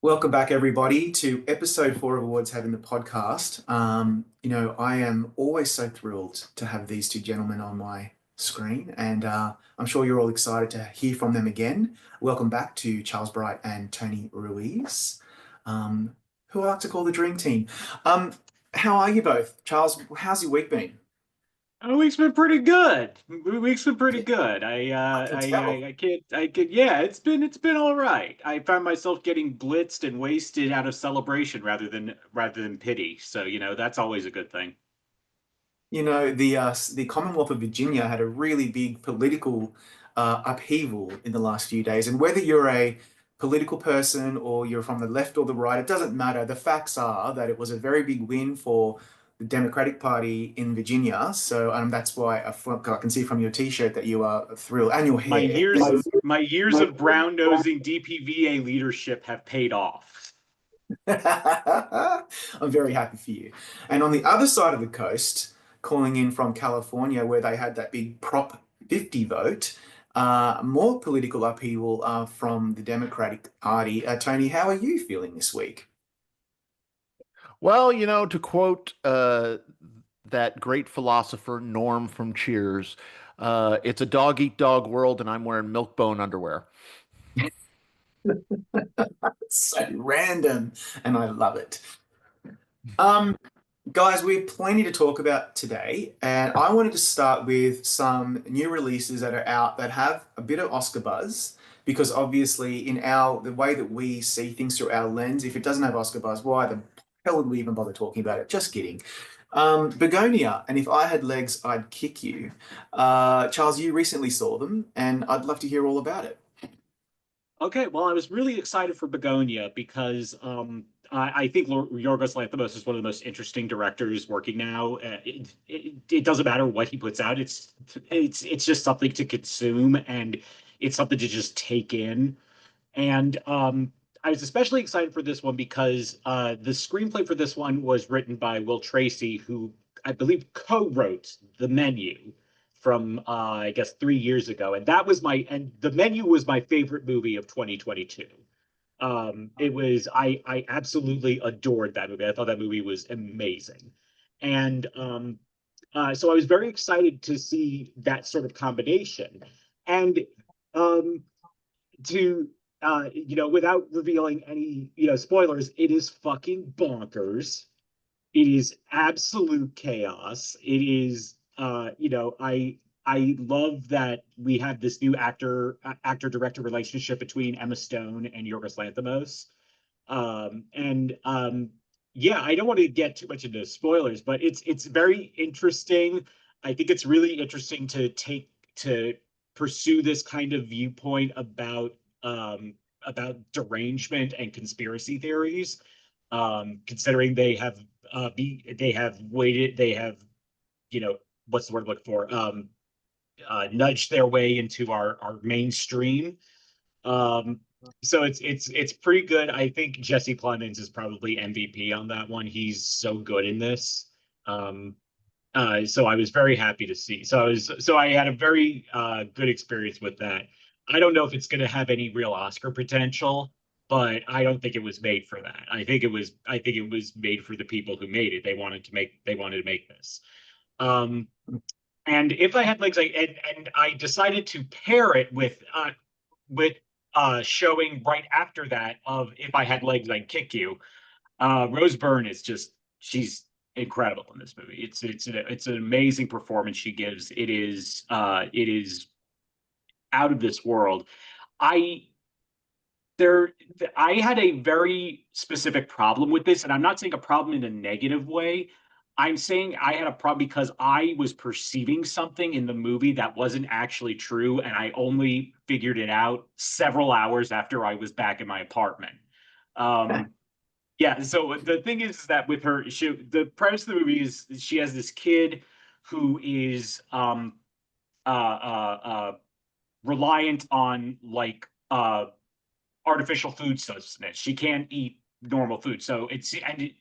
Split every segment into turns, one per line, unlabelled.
Welcome back, everybody, to episode 4 of Awards Having the podcast. I am always so thrilled to have these two gentlemen on my screen, and I'm sure you're all excited to hear from them again. Welcome back to Charles Bright and Tony Ruiz, who I like to call the Dream Team. Um, how are you both? Charles, how's your week been?
Week's been pretty good. Week's been pretty good.
I can tell.
Yeah, it's been all right. I found myself getting blitzed and wasted out of celebration rather than pity. So, that's always a good thing.
The Commonwealth of Virginia had a really big political upheaval in the last few days, and whether you're a political person or you're from the left or the right, it doesn't matter. The facts are that it was a very big win for the Democratic Party in Virginia. So that's why I can see from your T-shirt that you are thrilled and your
My
hair.
years my years of brown nosing DPVA leadership have paid off.
I'm very happy for you. And on the other side of the coast, calling in from California, where they had that big Prop 50 vote, more political upheaval from the Democratic Party. Tony, how are you feeling this week?
Well, to quote that great philosopher Norm from Cheers, it's a dog eat dog world, and I'm wearing milk-bone underwear.
So random, and I love it. Um, Guys, we have plenty to talk about today, and I wanted to start with some new releases that are out that have a bit of Oscar buzz, because obviously in the way that we see things through our lens, if it doesn't have Oscar buzz, why the hell would we even bother talking about it? Just kidding. Begonia, and If I Had Legs, I'd Kick You. Charles, you recently saw them, and I'd love to hear all about it.
Okay, well, I was really excited for Begonia because I think Yorgos Lanthimos is one of the most interesting directors working now. It doesn't matter what he puts out; it's just something to consume, and it's something to just take in. And I was especially excited for this one because the screenplay for this one was written by Will Tracy, who I believe co-wrote The Menu from I guess 3 years ago, and The Menu was my favorite movie of 2022. I absolutely adored that movie. I thought that movie was amazing, and so I was very excited to see that sort of combination, and um, to without revealing any spoilers, it is fucking bonkers. It is absolute chaos. It is I love that we have this new actor director relationship between Emma Stone and Yorgos Lanthimos. And Yeah, I don't want to get too much into spoilers, but it's very interesting. I think it's really interesting to pursue this kind of viewpoint about derangement and conspiracy theories, considering they have waited they have you know what's the word I'm looking for, nudged their way into our mainstream. um so it's pretty good. I think Jesse Plemons is probably MVP on that one. He's so good in this. um so I was very happy to see. So I had a very good experience with that. I don't know if it's going to have any real Oscar potential, but I don't think it was made for that. I think it was made for the people who made it. They wanted to make this. Um, and if I had legs, and I decided to pair it with showing right after that of If I Had Legs, I'd Kick You. Rose Byrne is just she's incredible in this movie. It's an amazing performance she gives. It is out of this world. I there I had a very specific problem with this, and I'm not saying a problem in a negative way. I'm saying I had a problem because I was perceiving something in the movie that wasn't actually true, and I only figured it out several hours after I was back in my apartment. Um, yeah, so the thing is that with her, the premise of the movie is she has this kid who is reliant on artificial food sustenance. She can't eat normal food. So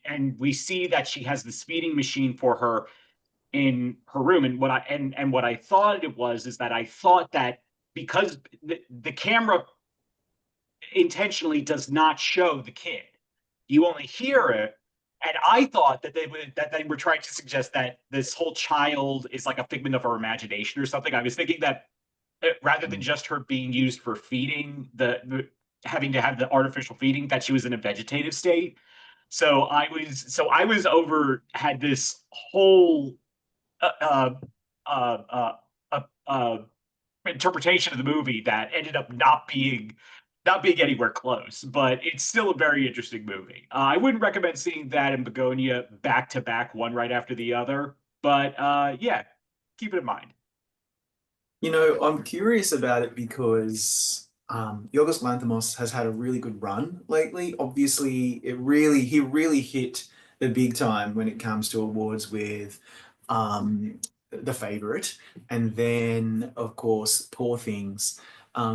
and we see that she has this feeding machine for her in her room. And what I thought it was is that I thought that because the camera intentionally does not show the kid. You only hear it. And I thought that they were trying to suggest that this whole child is like a figment of her imagination or something. I was thinking that rather than just her being used for feeding the having to have the artificial feeding, that she was in a vegetative state. So I was over had this whole uh, uh, uh, uh, uh, uh, interpretation of the movie that ended up not being anywhere close, but it's still a very interesting movie. I wouldn't recommend seeing that and Begonia back to back, one right after the other. But yeah, keep it in mind.
I'm curious about it because Yorgos Lanthimos has had a really good run lately. Obviously, he really hit the big time when it comes to awards with The Favorite, and then of course Poor Things.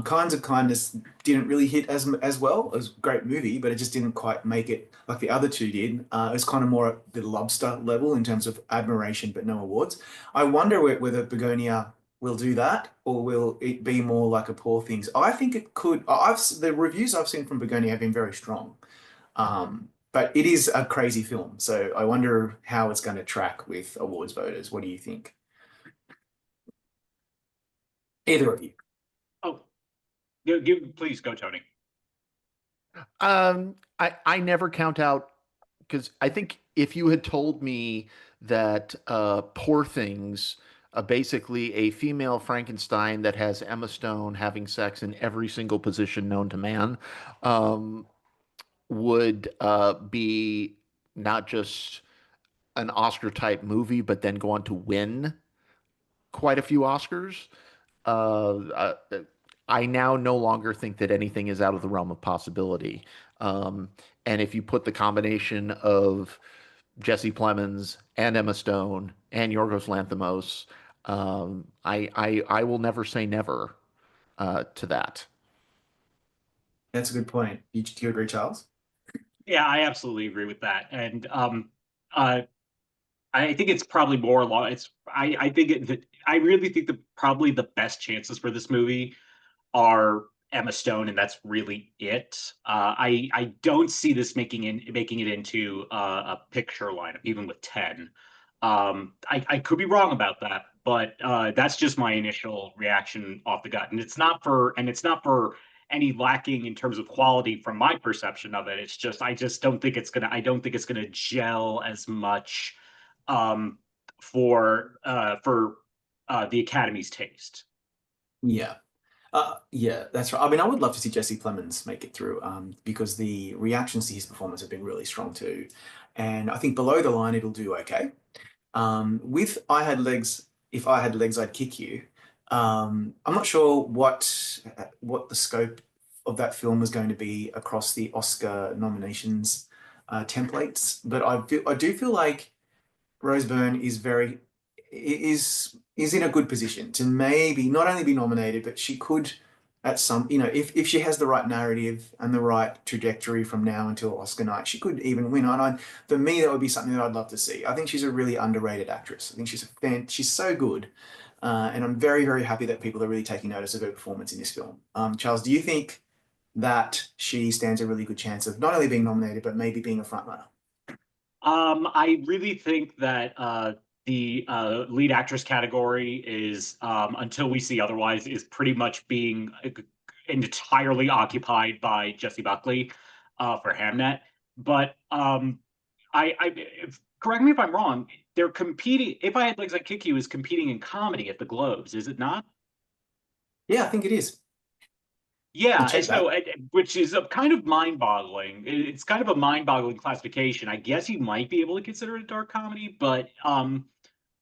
Kinds of Kindness didn't really hit as well. It was a great movie, but it just didn't quite make it like the other two did. It was kind of more at the Lobster level in terms of admiration, but no awards. I wonder whether Begonia will do that, or will it be more like a Poor Things? I think it could. The reviews I've seen from Bugonia have been very strong, but it is a crazy film. So I wonder how it's going to track with awards voters. What do you think? Either of you.
Oh, please go, Tony.
I never count out because I think if you had told me that Poor Things, basically a female Frankenstein that has Emma Stone having sex in every single position known to man, um, would be not just an Oscar type movie, but then go on to win quite a few Oscars. I now no longer think that anything is out of the realm of possibility. Um, and if you put the combination of Jesse Plemons and Emma Stone and Yorgos Lanthimos, I will never say never to that.
That's a good point. Do you agree, Charles?
Yeah, I absolutely agree with that. And uh, I think it's probably more along. I think I really think that probably the best chances for this movie are Emma Stone, and that's really it. I don't see this making it into a picture lineup, even with 10. I could be wrong about that, but that's just my initial reaction off the gut, and it's not for any lacking in terms of quality from my perception of it. It's just I just don't think I don't think it's gonna gel as much um, for the Academy's taste.
Yeah. Yeah, that's right. I mean, I would love to see Jesse Plemons make it through, because the reactions to his performance have been really strong too. And I think below the line, it'll do okay. With I Had Legs, If I Had Legs, I'd Kick You. I'm not sure what the scope of that film was going to be across the Oscar nominations templates, but I do feel like Rose Byrne is in a good position to maybe not only be nominated, but she could at some, if she has the right narrative and the right trajectory from now until Oscar night, she could even win. For me, that would be something that I'd love to see. I think she's a really underrated actress. I think she's so good. And I'm very, very happy that people are really taking notice of her performance in this film. Charles, do you think that she stands a really good chance of not only being nominated, but maybe being a frontrunner?
I really think that the lead actress category is, until we see otherwise, is pretty much being entirely occupied by Jessie Buckley for Hamnet. But correct me if I'm wrong. They're competing. If I Had Legs, I'd Kick You is competing in comedy at the Globes, is it not?
Yeah, I think it is. We'll
Yeah,
check that.
which is a kind of mind-boggling. It's kind of a mind-boggling classification. I guess you might be able to consider it a dark comedy, but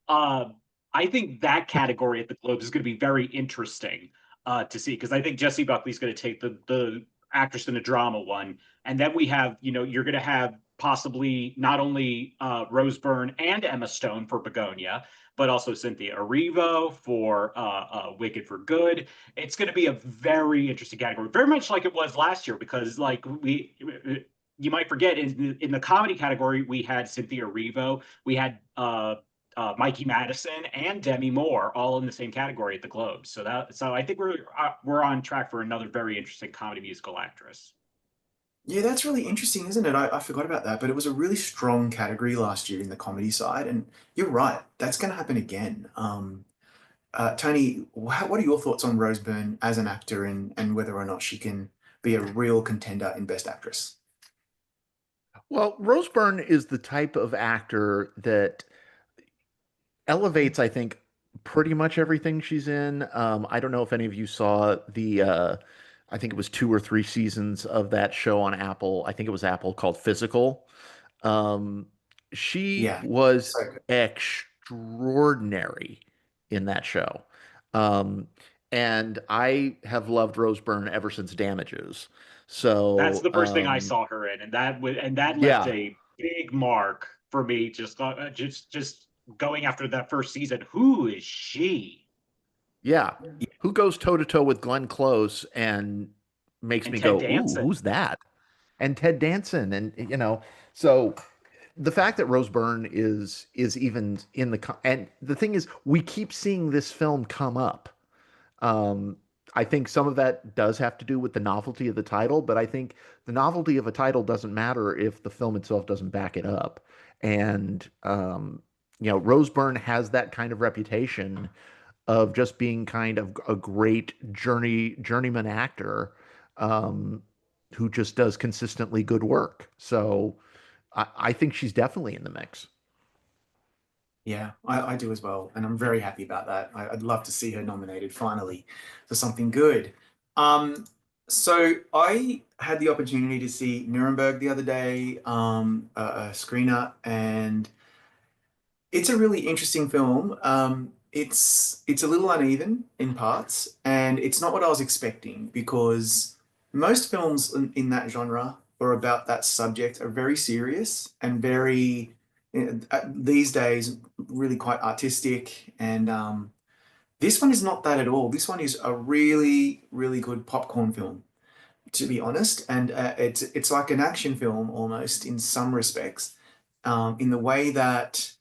uh, I think that category at the Globes is going to be very interesting to see because I think Jesse Buckley's going to take the actress in a drama one, and then we have you're going to have possibly not only Rose Byrne and Emma Stone for Begonia, but also Cynthia Erivo for Wicked for Good. It's going to be a very interesting category, very much like it was last year because like we. You might forget in the comedy category we had Cynthia Erivo, we had Mikey Madison and Demi Moore all in the same category at the Globes. So I think we're on track for another very interesting comedy musical actress.
Yeah, that's really interesting, isn't it? I forgot about that, but it was a really strong category last year in the comedy side, and you're right, that's going to happen again. Tony, what are your thoughts on Rose Byrne as an actor and whether or not she can be a real contender in Best Actress?
Well, Rose Byrne is the type of actor that elevates, I think, pretty much everything she's in. I don't know if any of you saw I think it was 2 or 3 seasons of that show on Apple. I think it was Apple called Physical. Um, she
Yeah,
was
so good.
extraordinary in that show. Um, and I have loved Rose Byrne ever since Damages.
That's
So,
the first thing I saw her in, and that left
yeah,
a big mark for me. Just going after that first season. Who is she?
yeah. Who goes toe to toe with Glenn Close and makes
And
me
Ted
go, ooh,
Danson.
who's that? And Ted Danson, and so the fact that Rose Byrne is even in and the thing is, we keep seeing this film come up. Um, I think some of that does have to do with the novelty of the title, but I think the novelty of a title doesn't matter if the film itself doesn't back it up. And Rose Byrne has that kind of reputation of just being kind of a great journeyman actor, um, who just does consistently good work. So I think she's definitely in the mix.
Yeah, I do as well, and I'm very happy about that. I'd love to see her nominated finally for something good. Um, so I had the opportunity to see Nuremberg the other day, a screener, and it's a really interesting film. It's a little uneven in parts, and it's not what I was expecting because most films in that genre or about that subject are very serious and very these days really quite artistic. And this one is not that at all. This one is a really, really good popcorn film, to be honest, and it's like an action film almost in some respects, in the way that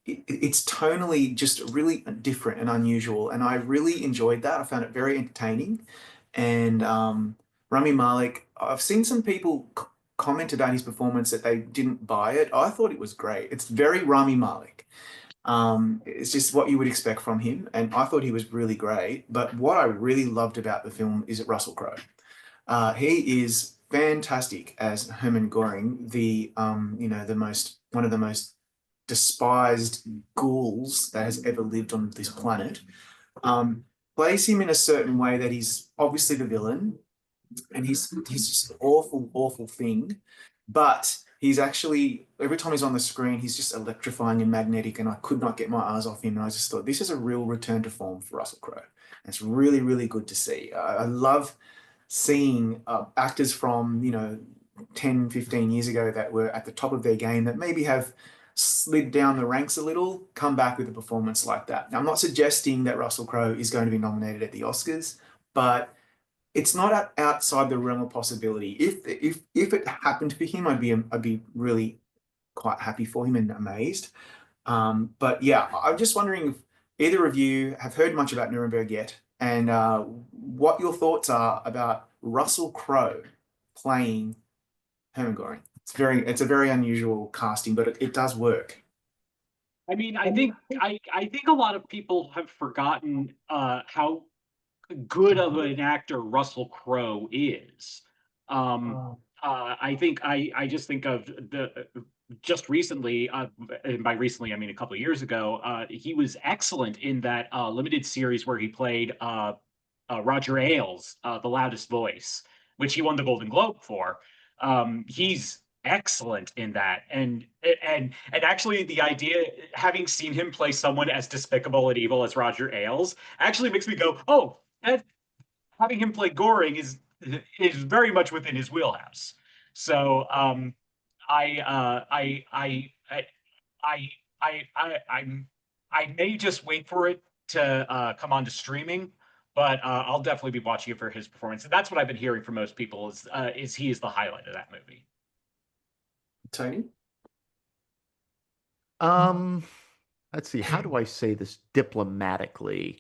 it's tonally just really different and unusual, and I really enjoyed that. I found it very entertaining, and Rami Malek. I've seen some people comment about his performance that they didn't buy it. I thought it was great. It's very Rami Malek. It's just what you would expect from him, and I thought he was really great. But what I really loved about the film is Russell Crowe. He is fantastic as Hermann Goring, the most one of the most despised ghouls that has ever lived on this planet. Um, Plays him in a certain way that he's obviously the villain, and he's just an awful, awful thing. But he's actually every time he's on the screen, he's just electrifying and magnetic, and I could not get my eyes off him. And I just thought this is a real return to form for Russell Crowe. And it's really, really good to see. I love seeing actors from 10, 15 years ago that were at the top of their game that maybe have slid down the ranks a little, come back with a performance like that. Now, I'm not suggesting that Russell Crowe is going to be nominated at the Oscars, but it's not outside the realm of possibility. If it happened for him, I'd be really quite happy for him and amazed. But yeah, I'm just wondering if either of you have heard much about Nuremberg yet, and what your thoughts are about Russell Crowe playing Hermann Goring. It's a very unusual casting, but it does work.
I mean, I think a lot of people have forgotten how good of an actor Russell Crowe is. Um, I think I just think of the just recently, and by recently I mean a couple of years ago. He was excellent in that limited series where he played Roger Ailes, the loudest voice, which he won the Golden Globe for. He's excellent in that, and actually the idea, having seen him play someone as despicable and evil as Roger Ailes, actually makes me go, oh, that having him play Goring is very much within his wheelhouse. So I I I'm I may just wait for it to come on to streaming, but I'll definitely be watching it for his performance. And that's what I've been hearing from most people is he is the highlight of that movie.
Tony?
Um, let's see, how do I say this diplomatically?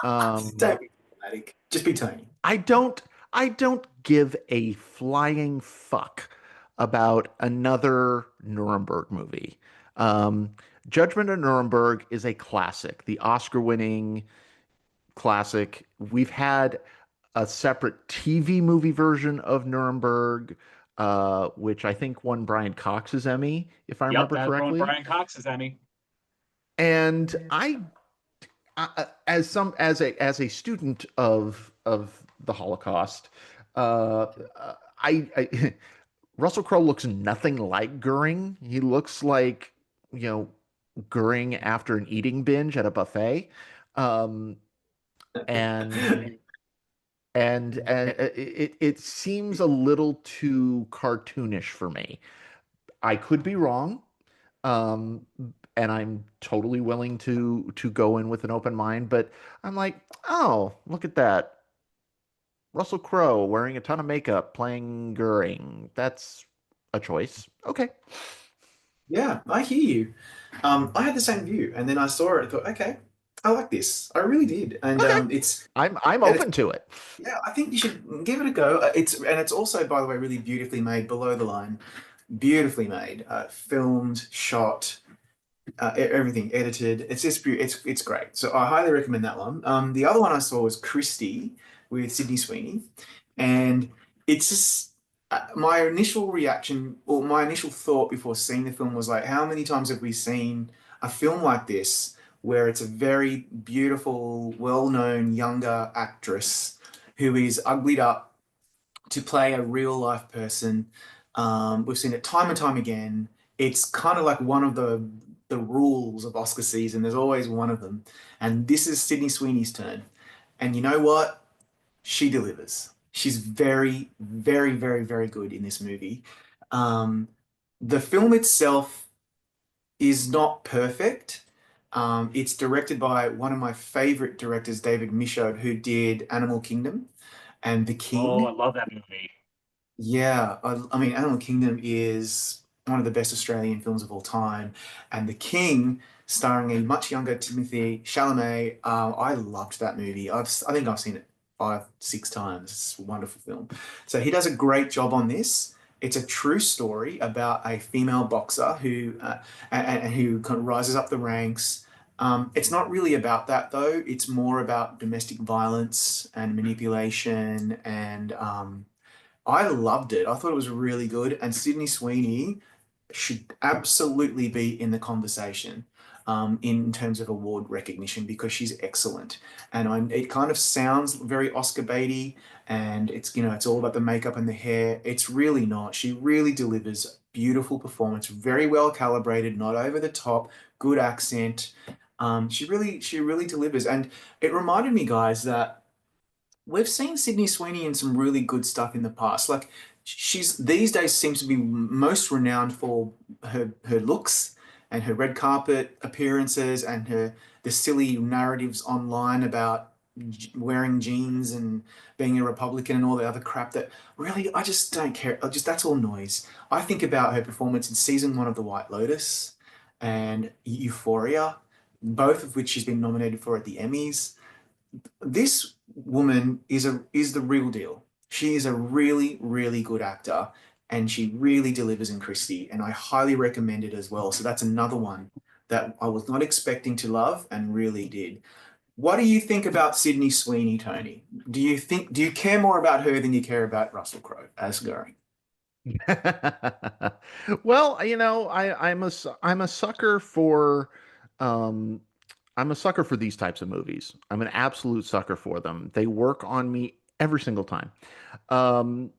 Um,
Don't be dramatic. Just be Tony.
I don't I don't give a flying fuck about another Nuremberg movie. Um, Judgment of Nuremberg is a classic, the Oscar-winning classic. We've had a separate TV movie version of Nuremberg, which I think won Brian Cox's Emmy, if I
Yep,
remember
that one
correctly.
Brian Cox's Emmy.
And as a student of the Holocaust, uh, I Russell Crowe looks nothing like Goering. He looks like, you know, Goering after an eating binge at a buffet. Um, and it seems a little too cartoonish for me. I could be wrong. Um, and I'm totally willing to go in with an open mind, but I'm like, oh, look at that. Russell Crowe wearing a ton of makeup playing Goering. That's a choice. Okay.
Yeah, I hear you. I had the same view, and then I saw it and thought, okay, I like this. I really did, and
Okay.
it's
I'm
and it's
open to it.
yeah, I think you should give it a go. It's also, by the way, really beautifully made, below the line, beautifully made, filmed, shot, everything edited. It's just it's great. So I highly recommend that one. The other one I saw was Christie with Sydney Sweeney, and it's just my initial reaction or my initial thought before seeing the film was like, how many times have we seen a film like this where it's a very beautiful, well-known younger actress who is uglied up to play a real life person. We've seen it time and time again. It's kind of like one of the rules of Oscar season. There's always one of them, and this is Sydney Sweeney's turn. And you know what? She delivers. She's very, very, very, very good in this movie. Um, the film itself is not perfect. It's directed by one of my favorite directors, David Michôd, who did Animal Kingdom and The
Oh, I
King.
love that movie.
Yeah, I mean, Animal Kingdom is one of the best Australian films of all time, and The King, starring a much younger Timothy Chalamet. I loved that movie. I think I've seen it five, six times. It's a wonderful film. So he does a great job on this. It's a true story about a female boxer who and who kind of rises up the ranks. It's not really about that though. It's more about domestic violence and manipulation and I loved it. I thought it was really good. And Sydney Sweeney should absolutely be in the conversation in terms of award recognition because she's excellent. And it kind of sounds very Oscar baity, and it's it's all about the makeup and the hair. It's really not. She really delivers beautiful performance, very well calibrated, not over the top, good accent. She really delivers. And it reminded me, guys, that we've seen Sydney Sweeney in some really good stuff in the past. Like she's these days seems to be most renowned for her looks and her red carpet appearances and her the silly narratives online about wearing jeans and being a Republican and all the other crap that really I just don't care. I just that's all noise. I think about her performance in season one of The White Lotus and Euphoria, both of which she's been nominated for at the Emmys. This woman is the real deal. She is a really, really good actor, and she really delivers in Christie, and I highly recommend it as well. So that's another one that I was not expecting to love and really did. What do you think about Sydney Sweeney, Tony? Do you care more about her than you care about Russell Crowe as Goring?
Well, I'm a sucker for um I'm a sucker for these types of movies. I'm an absolute sucker for them. They work on me every single time. Um,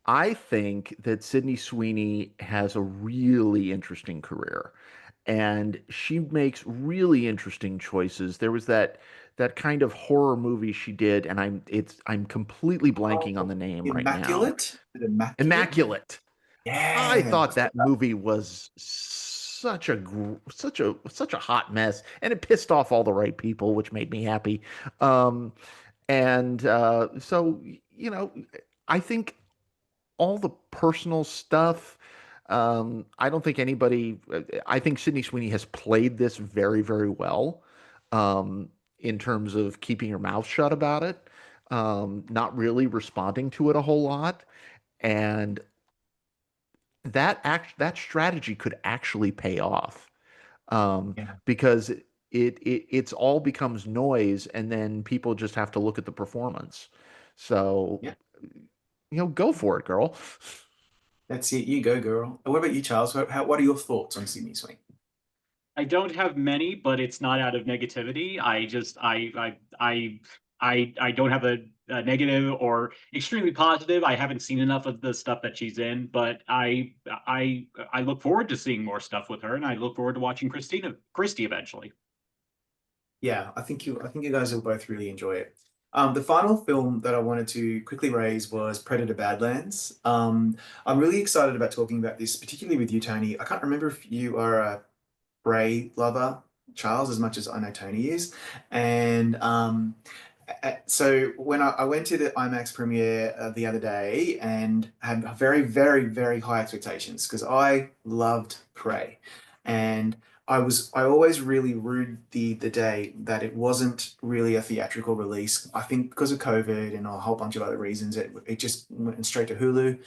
I think that Sydney Sweeney has a really interesting career, and she makes really interesting choices. There was that kind of horror movie she did, and I'm completely blanking on
Oh,
the name right now.
Immaculate? Immaculate?
Immaculate. I
Yeah.
thought that movie was such a hot mess, and it pissed off all the right people, which made me happy. Um, and so, I think all the personal stuff. I don't think anybody. I think Sydney Sweeney has played this very, very well, in terms of keeping her mouth shut about it, not really responding to it a whole lot, and that strategy could actually pay off,
Yeah.
because it's all becomes noise, and then people just have to look at the performance. So,
Yeah.
go for it, girl.
That's it. You go, girl. What about you, Charles? What are your thoughts on Sydney Sweeney?
I don't have many, but it's not out of negativity. I just I don't have a negative or extremely positive. I haven't seen enough of the stuff that she's in, but I look forward to seeing more stuff with her, and I look forward to watching Christy eventually.
Yeah, I think you guys will both really enjoy it. The final film that I wanted to quickly raise was Predator Badlands. I'm really excited about talking about this, particularly with you, Tony. I can't remember if you are a Bray lover, Charles, as much as I know Tony is. And so when I went to the IMAX premiere the other day and had very, very, very high expectations because I loved Prey, and I always really rued the day that it wasn't really a theatrical release. I think because of COVID and a whole bunch of other reasons, it just went straight to Hulu.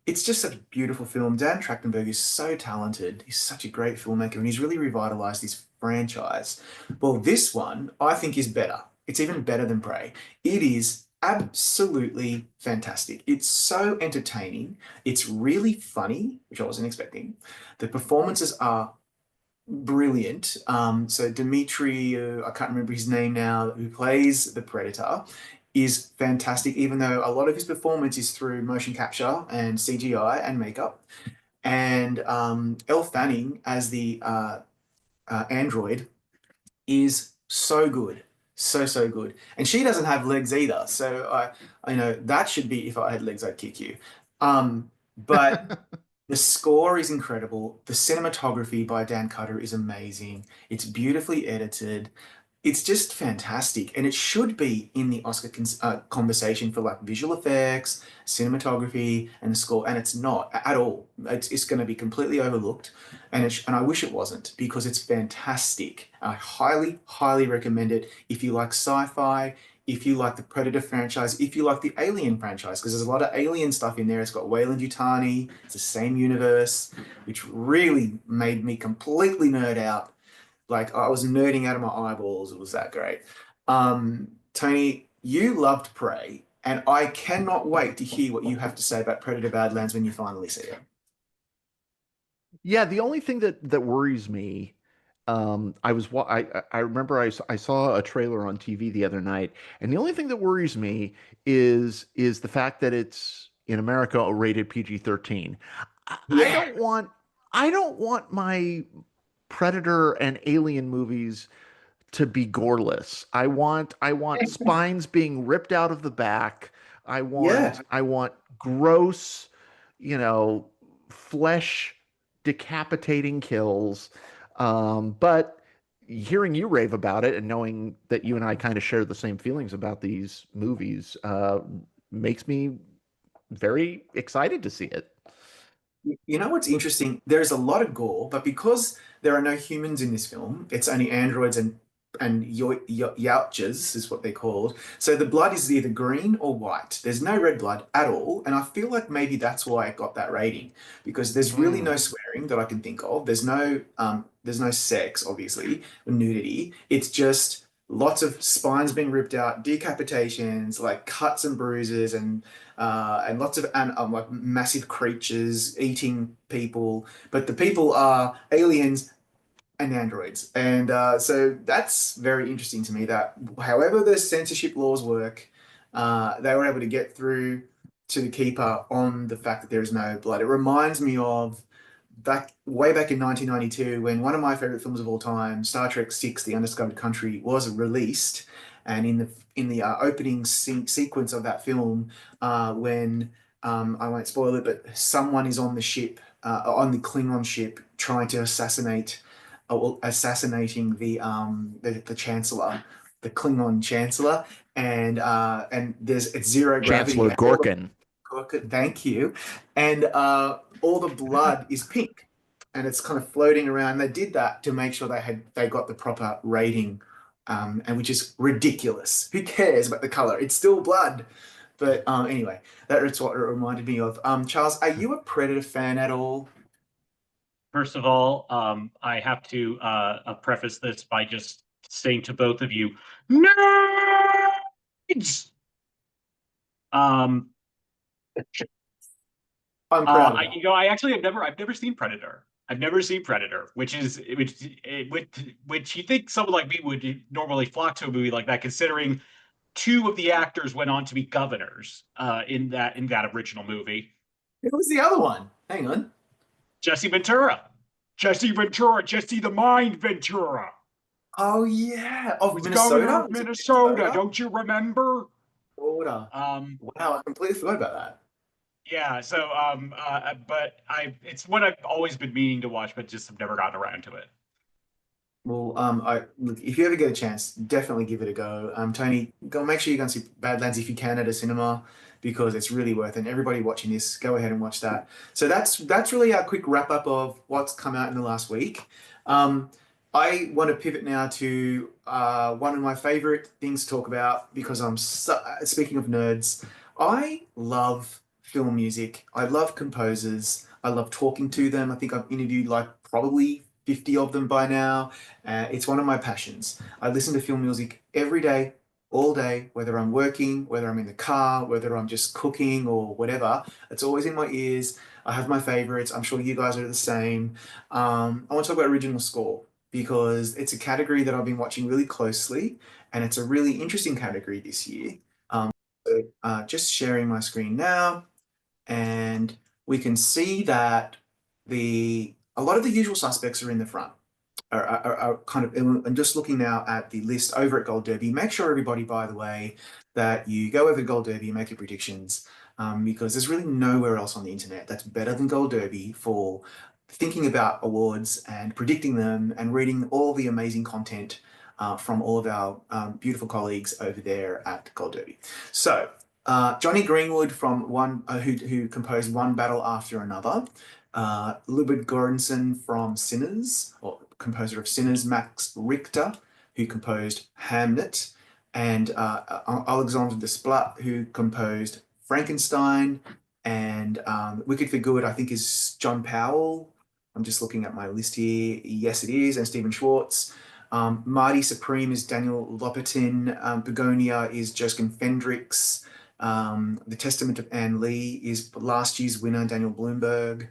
It's just such a beautiful film. Dan Trachtenberg is so talented. He's such a great filmmaker, and he's really revitalized this franchise. Well, this one I think is better. It's even better than Prey. It is absolutely fantastic. It's so entertaining. It's really funny, which I wasn't expecting. The performances are brilliant. So Dimitri, I can't remember his name now, who plays the Predator, is fantastic, even though a lot of his performance is through motion capture and CGI and makeup. And Elle Fanning as the android is so good. So, so good. And she doesn't have legs either. So I know that should be if I had legs, I'd kick you. But the score is incredible. The cinematography by Dan Cutter is amazing. It's beautifully edited. It's just fantastic, and it should be in the Oscar conversation for like visual effects, cinematography, and the score, and it's not at all. It's going to be completely overlooked, and I wish it wasn't because it's fantastic. I highly, highly recommend it if you like sci-fi, if you like the Predator franchise, if you like the Alien franchise, because there's a lot of Alien stuff in there. It's got Wayland Yutani. It's the same universe, which really made me completely nerd out. Like I was nerding out of my eyeballs. It was that great. Tony, you loved Prey, and I cannot wait to hear what you have to say about Predator Badlands when you finally see it.
Yeah, the only thing that worries me, I remember I saw a trailer on TV the other night, and the only thing that worries me is the fact that it's in America rated PG-13. I
Yeah.
don't want my Predator and Alien movies to be goreless. I want spines being ripped out of the back. I
Yeah.
want I want gross, you know, flesh decapitating kills. But hearing you rave about it and knowing that you and I kind of share the same feelings about these movies, makes me very excited to see it.
You know what's interesting? There's a lot of gore, but because there are no humans in this film, it's only androids and yautjas is what they're called. So the blood is either green or white. There's no red blood at all, and I feel like maybe that's why it got that rating because there's really
Mm.
no swearing that I can think of. There's no sex, obviously, or nudity. It's just lots of spines being ripped out, decapitations, like cuts and bruises, and lots of like massive creatures eating people, but the people are aliens and androids, and so that's very interesting to me. That however the censorship laws work, they were able to get through to the keeper on the fact that there is no blood. It reminds me of way back in 1992 when one of my favorite films of all time, Star Trek 6: The Undiscovered Country, was released, and in the opening sequence of that film, when I won't spoil it, but someone is on the ship, on the Klingon ship, trying to well, assassinating the Chancellor, the Klingon Chancellor, and it's zero gravity.
Chancellor Gorkin.
Thank you. And all the blood is pink, and it's kind of floating around. They did that to make sure they got the proper rating, and which is ridiculous. Who cares about the color? It's still blood. But anyway, that's what it reminded me of. Charles, are you a Predator fan at all?
First of all, I have to preface this by just saying to both of you, nerds. Um,
I'm proud of
I,
that.
you know, I actually I've never seen Predator. I've never seen Predator, which you think someone like me would normally flock to a movie like that, considering two of the actors went on to be governors in that original movie.
It was the other one. Hang on.
Jesse Ventura, Jesse the Mind Ventura
Oh yeah, of
was governor
Minnesota.
of
Was it
Minnesota.
Minnesota?
Don't you remember?
Minnesota.
Um,
Wow, I completely forgot about that.
yeah. So, but it's what I've always been meaning to watch, but just have never gotten around to it.
Well, I look, if you ever get a chance, definitely give it a go. Tony, go make sure you go and see Badlands if you can at a cinema because it's really worth it. And everybody watching this, go ahead and watch that. So that's really our quick wrap up of what's come out in the last week. Um, I want to pivot now to one of my favorite things to talk about because speaking of nerds, I love film music. I love composers. I love talking to them. I think I've interviewed like probably 50 of them by now. It's one of my passions. I listen to film music every day, all day, whether I'm working, whether I'm in the car, whether I'm just cooking or whatever. It's always in my ears. I have my favorites. I'm sure you guys are the same. I want to talk about original score because it's a category that I've been watching really closely, and it's a really interesting category this year. Just sharing my screen now, and we can see that a lot of the usual suspects are in the front are kind of, and just looking now at the list over at Gold Derby, make sure everybody, by the way, that you go over to Gold Derby and make your predictions because there's really nowhere else on the internet that's better than Gold Derby for thinking about awards and predicting them and reading all the amazing content from all of our beautiful colleagues over there at Gold Derby. So, Johnny Greenwood from who composed One Battle After Another, Lubid Göransson from Sinners, or composer of Sinners, Max Richter, who composed Hamnet, and Alexandre Desplat, who composed Frankenstein, and Wicked for Good, I think, is John Powell. I'm just looking at my list here. Yes, it is, and Stephen Schwartz. Marty Supreme is Daniel Lopatin. Bugonia is Joskin Fendricks. The Testament of Anne Lee is last year's winner, Daniel Bloomberg.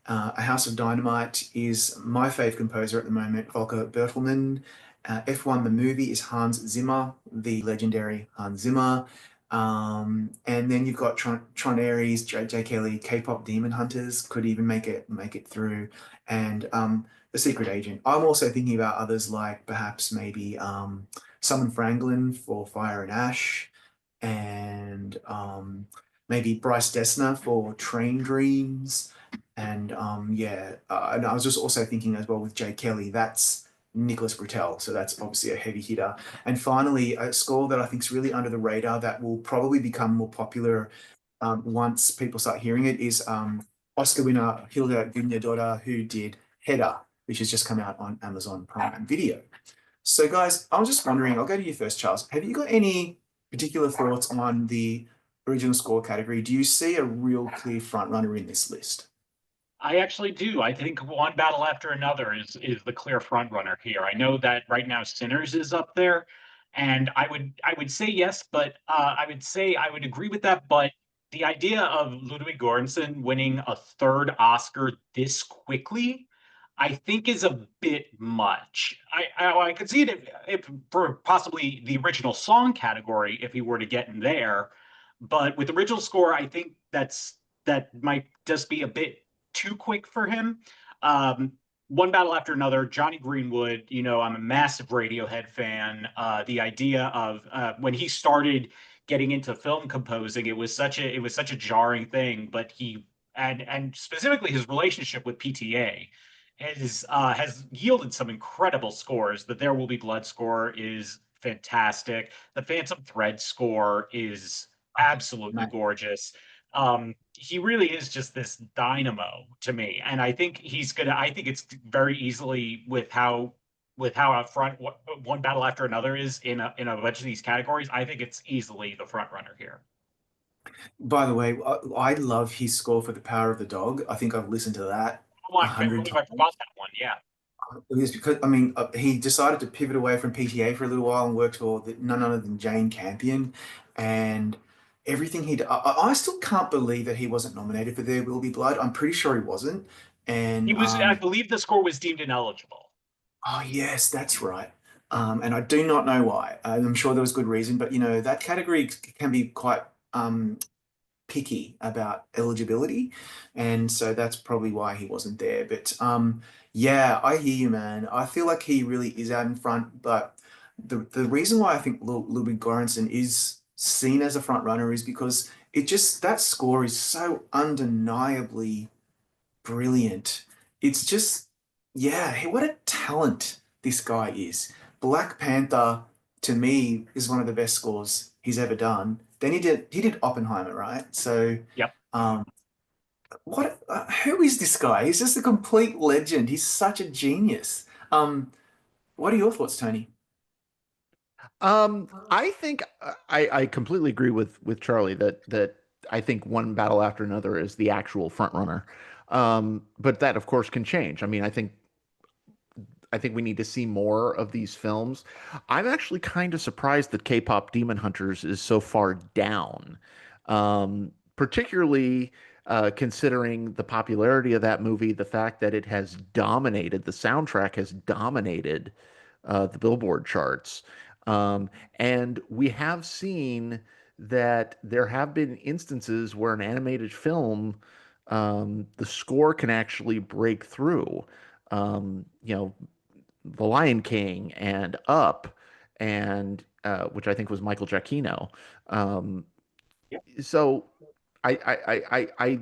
A House of Dynamite is my fave composer at the moment, Volker Bertelmann. F1 the movie is Hans Zimmer, the legendary Hans Zimmer. And then you've got Tron Ares, J. Kelly, K-pop Demon Hunters could even make it through, and The Secret Agent. I'm also thinking about others like perhaps maybe Simon Franklin for Fire and Ash, and maybe Bryce Dessner for Train Dreams. And and I was just also thinking as well with Jay Kelly, that's Nicholas Britell, so that's obviously a heavy hitter. And finally, a score that I think is really under the radar that will probably become more popular once people start hearing it is Oscar winner Hilda Guðnadóttir, who did Header, which has just come out on Amazon Prime Video. So, guys, I was just wondering, I'll go to you first, Charles. Have you got any particular thoughts on the original score category? Do you see a real clear front runner in this list?
I actually do. I think One Battle After Another is the clear front runner here. I know that right now Sinners is up there, and I would say yes, but I would agree with that. But the idea of Ludwig Göransson winning a third Oscar this quickly, I think is a bit much. I could see it if for possibly the original song category if he were to get in there, but with original score, I think that might just be a bit too quick for him. Um, One Battle After Another, Johnny Greenwood, I'm a massive Radiohead fan. The idea of when he started getting into film composing, it was such a jarring thing, but and specifically his relationship with PTA has yielded some incredible scores. The There Will Be Blood score is fantastic. The Phantom Thread score is absolutely
Mate,
gorgeous. He really is just this dynamo to me, and I think he's gonna. I think it's very easily with how out front one battle after another is in a bunch of these categories. I think it's easily the front runner here.
By the way, I love his score for The Power of the Dog. I think I've listened to that
Oh,
a
I can't
hundred
believe I
times.
forgot that one. Yeah,
It was because, I mean, he decided to pivot away from PTA for a little while and worked for none other than Jane Campion. And everything I still can't believe that he wasn't nominated for There Will Be Blood. I'm pretty sure he wasn't.
he
And
was. I believe the score was deemed ineligible.
oh, yes, that's right. And I do not know why. I'm sure there was good reason, but that category can be quite picky about eligibility, and so that's probably why he wasn't there. But yeah, I hear you, man. I feel like he really is out in front, but the reason why I think Ludwig Göransson is seen as a front runner is because it just that score is so undeniably brilliant. It's just, yeah, what a talent this guy is. Black Panther, to me, is one of the best scores he's ever done. Then he did Oppenheimer, right? So,
Yep.
um, who is this guy? He's just a complete legend. He's such a genius. What are your thoughts, Tony?
I think I completely agree with Charlie that I think one battle after another is the actual front runner. But that of course can change. I mean, I think we need to see more of these films. I'm actually kind of surprised that K-pop Demon Hunters is so far down, particularly considering the popularity of that movie, the fact that it has dominated, the soundtrack has dominated the Billboard charts. And we have seen that there have been instances where an animated film, the score can actually break through. The Lion King and Up, and which I think was Michael Giacchino. Um,
Yep.
so I, I I I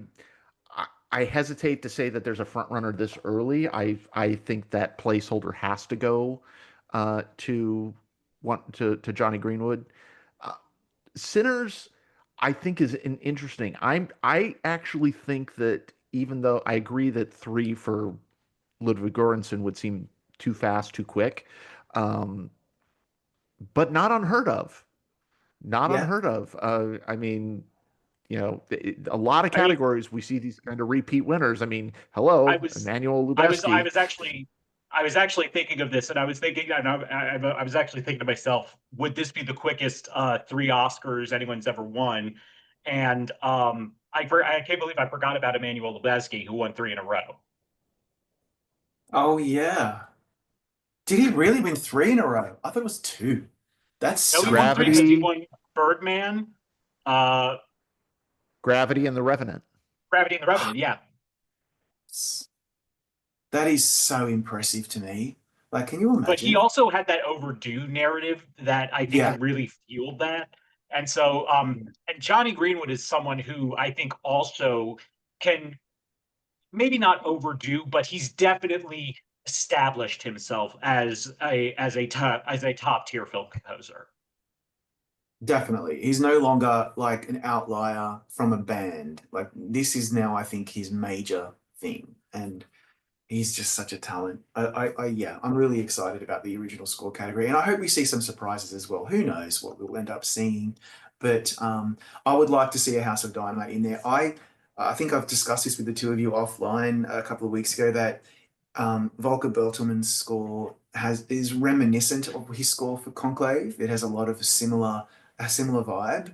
I I hesitate to say that there's a front runner this early. I think that placeholder has to go to Johnny Greenwood. Uh, Sinners, I think is an interesting. I actually think that even though I agree that three for Ludwig Göransson would seem too fast, too quick, um, but not unheard of. Not
Yeah.
unheard of. I mean, a lot of
I mean,
categories we see these kind of repeat winners. I mean,
I
hello,
was
Emmanuel
I
Lubezki.
was actually I was actually thinking of this, and I was thinking, and I was actually thinking to myself, would this be the quickest three Oscars anyone's ever won? And I can't believe I forgot about Emmanuel Lubezki, who won three in a row.
Oh yeah. Did he really win three in a row? I thought it was two. That's
No, he
so
won three because he
impressive.
Gravity,
won Birdman, uh,
Gravity, and The Revenant.
Gravity and the Revenant. Yeah,
That is so impressive to me. Like, can you
but he
imagine?
also had that overdue narrative that I think
Yeah.
had really fueled that. And so, and Johnny Greenwood is someone who I think also can maybe not overdue, but he's definitely established himself as a top tier film composer.
Definitely. He's no longer like an outlier from a band. Like this is now, I think, his major thing. And he's just such a talent. Yeah, I'm really excited about the original score category. And I hope we see some surprises as well. Who knows what we'll end up seeing. But I would like to see a House of Dynamite in there. I think I've discussed this with the two of you offline a couple of weeks ago that Volker Bertelmann's score is reminiscent of his score for Conclave. It has a lot of a similar vibe,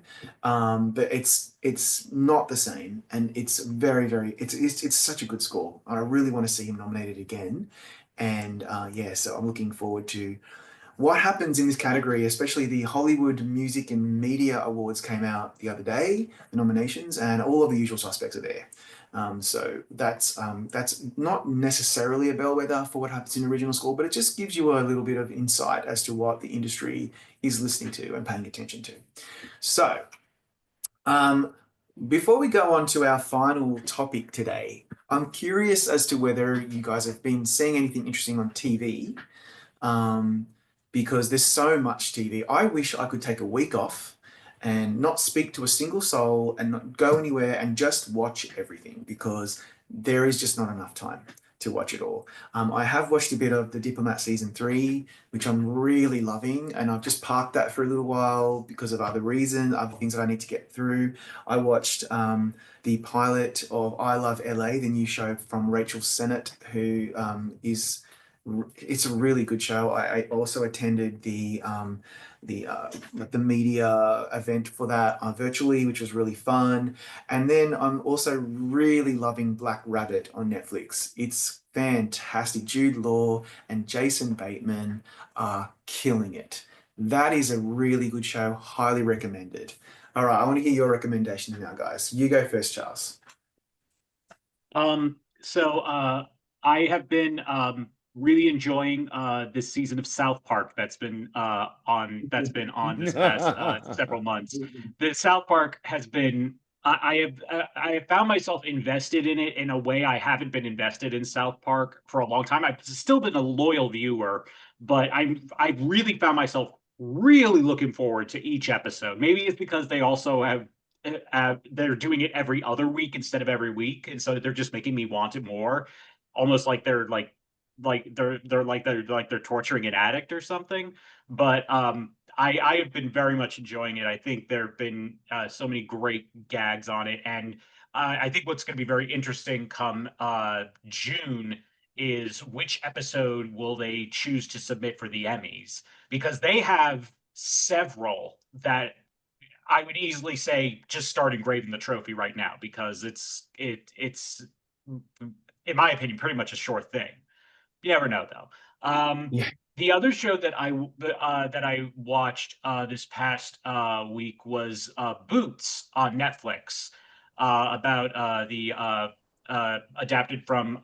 but it's not the same, and it's very it's such a good score. I really want to see him nominated again, and yeah, so I'm looking forward to what happens in this category, especially the Hollywood Music and Media Awards came out the other day, the nominations, and all of the usual suspects are there. So that's not necessarily a bellwether for what happens in original score, but it just gives you a little bit of insight as to what the industry is listening to and paying attention to. So, um, before we go on to our final topic today, I'm curious as to whether you guys have been seeing anything interesting on TV, um, because there's so much TV. I wish I could take a week off and not speak to a single soul and not go anywhere and just watch everything because there is just not enough time to watch it all. I have watched a bit of The Diplomat season three, which I'm really loving, and I've just parked that for a little while because of other reasons, other things that I need to get through. I watched the pilot of I Love LA, the new show from Rachel Sennett, who is it's a really good show. I also attended the media event for that virtually, which was really fun. And then I'm also really loving Black Rabbit on Netflix. It's fantastic. Jude Law and Jason Bateman are killing it. That is a really good show. Highly recommended. All right, I want to hear your recommendations now, guys. You go first, Charles.
So I have been really enjoying this season of South Park that's been on this past several months. The South Park has been I have found myself invested in it in a way I haven't been invested in South Park for a long time. I've still been a loyal viewer, but I've really found myself really looking forward to each episode. Maybe it's because they also have they're doing it every other week instead of every week, and so they're just making me want it more, almost like they're torturing an addict or something. But I have been very much enjoying it. I think there have been so many great gags on it, and I think what's going to be very interesting come June is which episode will they choose to submit for the Emmys, because they have several that I would easily say just start engraving the trophy right now, because it's in my opinion pretty much a sure thing. You never know though.
Yeah.
The other show that I watched this past week was Boots on Netflix, about the adapted from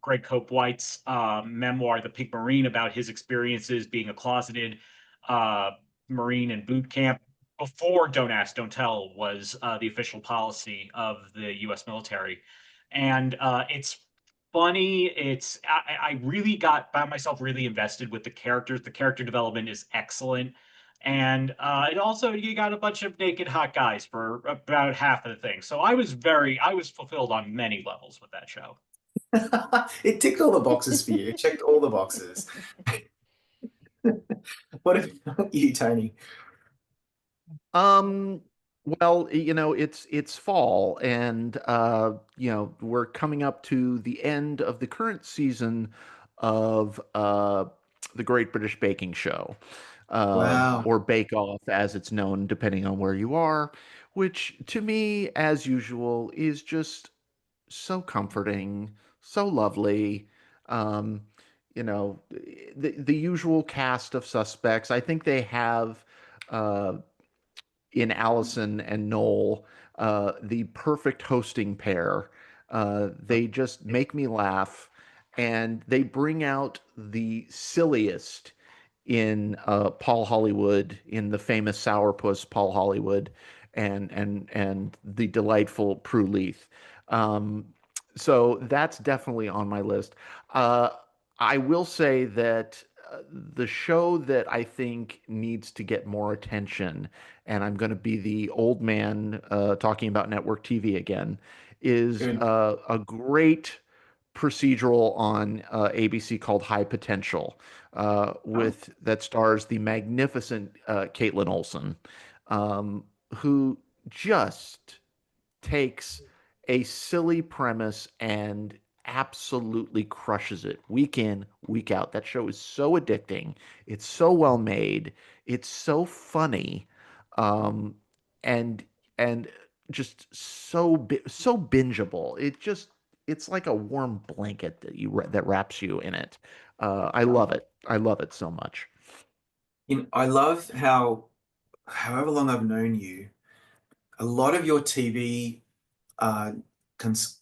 Greg Cope White's memoir, The Pink Marine, about his experiences being a closeted uh, Marine in boot camp before Don't Ask, Don't Tell was the official policy of the U.S. military. And it's funny. I really found myself really invested with the characters. The character development is excellent. And it also, you got a bunch of naked hot guys for about half of the thing. So I was fulfilled on many levels with that show.
It ticked all the boxes for you. It checked all the boxes. What about you, Tony?
Um, well, it's fall, and we're coming up to the end of the current season of the Great British Baking Show,
Wow.
or Bake Off, as it's known, depending on where you are, which to me, as usual, is just so comforting, so lovely. Um, the usual cast of suspects. I think they have. Uh, in Allison and Noel, the perfect hosting pair. They just make me laugh, and they bring out the silliest in Paul Hollywood, in the famous sourpuss Paul Hollywood, and the delightful Prue Leith. Um, so that's definitely on my list. Uh, I will say that the show that I think needs to get more attention, and I'm going to be the old man talking about network TV again, is
Good.
a great procedural on ABC called High Potential,
Oh,
with that stars the magnificent Caitlin Olsen, who just takes a silly premise and absolutely crushes it week in, week out. That show is so addicting. It's so well made. It's so funny, um, and and just so bingeable. It's like a warm blanket that wraps you in it. I love
oh.
it. I love it so much.
I love how, however long I've known you, a lot of your TV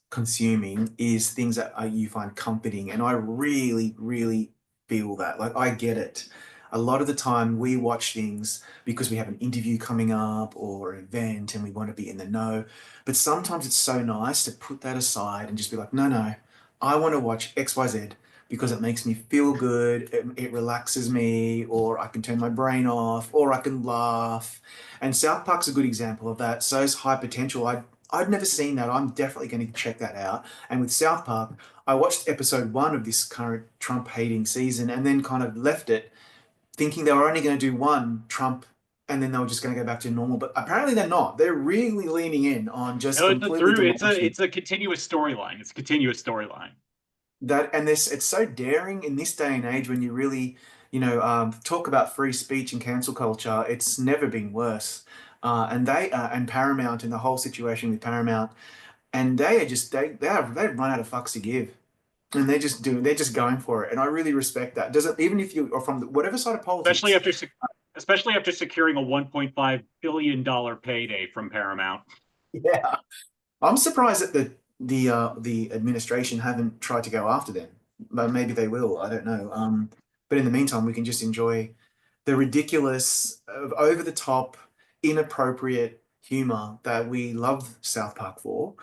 consuming is things that you find comforting. And I really, really feel that. Like, I get it. A lot of the time, we watch things because we have an interview coming up or an event and we want to be in the know. But sometimes it's so nice to put that aside and just be like, no, no, I want to watch XYZ because it makes me feel good. It relaxes me, or I can turn my brain off, or I can laugh. And South Park's a good example of that. So is High Potential. I'd never seen that. I'm definitely going to check that out. And with South Park, I watched episode 1 of this current Trump hating season and then kind of left it thinking they were only going to do one Trump and then they were just going to go back to normal. But apparently they're not. They're really leaning in on just
No, it's a
completely
through.
demolishing
It's a continuous storyline. It's a continuous storyline.
that. And this, it's so daring in this day and age when you really, talk about free speech and cancel culture. It's never been worse. And Paramount and the whole situation with Paramount, and they are just they've run out of fucks to give. And they're just going for it. And I really respect that. Does it, even if you are from whatever side of
Especially
politics,
after especially after securing a $1.5 billion payday from Paramount.
yeah. I'm surprised that the administration haven't tried to go after them, but maybe they will. I don't know. But in the meantime, we can just enjoy the ridiculous, over the top, inappropriate humor that we love South Park for,